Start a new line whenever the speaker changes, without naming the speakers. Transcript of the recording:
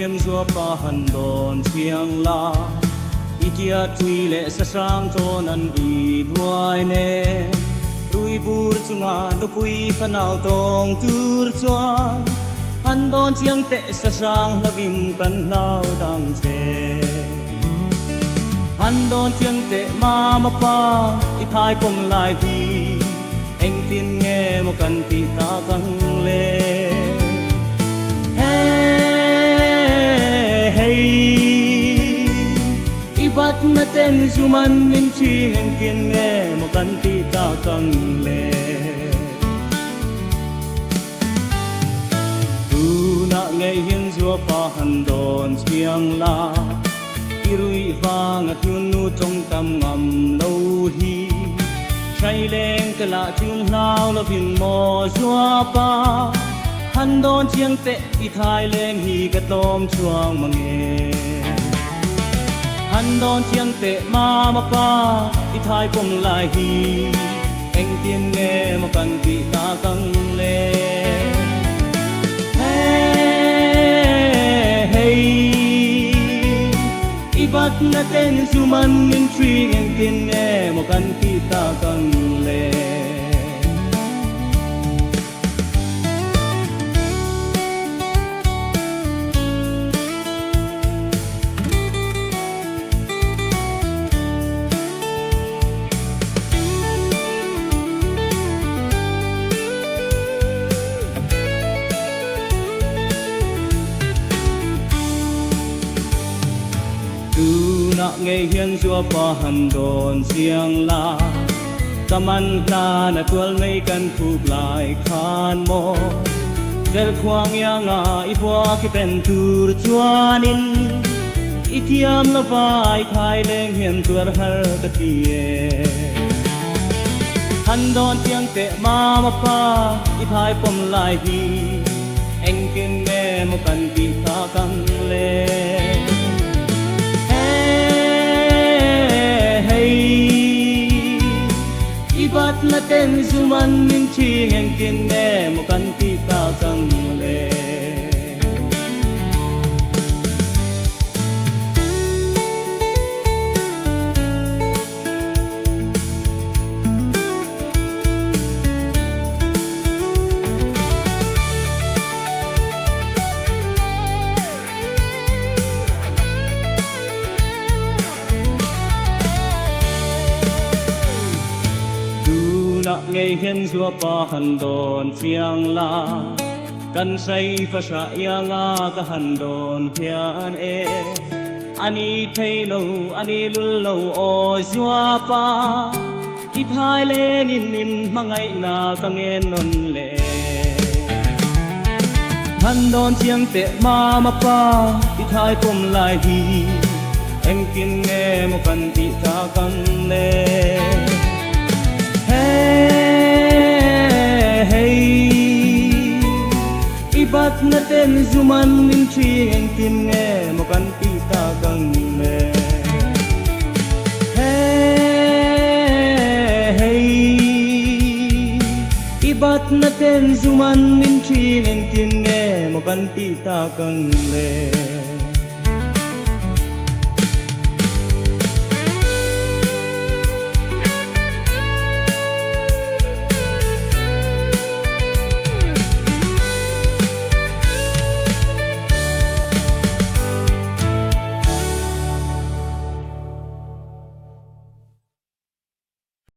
hiền xua pa hàn đòn chiang la itia tui le sa sang cho nan i duai ne tui bur chunga do pui panau tong tur chuan hàn đòn chiang te sa sang lavim kan nau dang che hàn đòn chiang te ma pa i thai pom lai hi anh tin nghe một căn ti ta căng lên hey ibat na ten suman min chi anh tin nghe một căn ti ta căng lên tu na nghe hiên dua pa han don chiang la irui vang atun nu trong tâm ngầm lâu hi say lên cái lạ chung nào là phim mò xóa pa hắn đón chiang tệ đi thái lên hi cái tôm chuang mà nghe hắn đón chiang tệ ma pa đi thái cùng lại hi anh tiên nghe một căn vị ta căng lên hey ibat na ten suman min tri anh tiên nghe một căn vị ta căng lên nghe hiên xua pa hàn đòn xiang la kaman ta na tual ngây kan phục lại khan mo del khoang yang a ipwa ki pen tur chuanin itiam la vai thai leng hian tur har ka tie hàn đòn chiang te ma pa i thai pom lai hi anh kin nghe một căn ti ta căng lên ibat na ten suman min chi anh tin nghe một căn ti ta căng lên ngày hiên xua pa hàn đòn chiang la kan say pha sa yang ka hàn đòn hian e ani thei lo ani lul lo o xua pa ki thai lên in mangai na ka nghe non le hàn đòn chiang te ma pa ki thai pom lai hi anh kin nghe một căn ti ta căng lên hey ibat na ten suman min chi anh tin nghe một căn ti ta căng lên hey ibat na ten suman min chi anh tin nghe một căn ti ta căng lên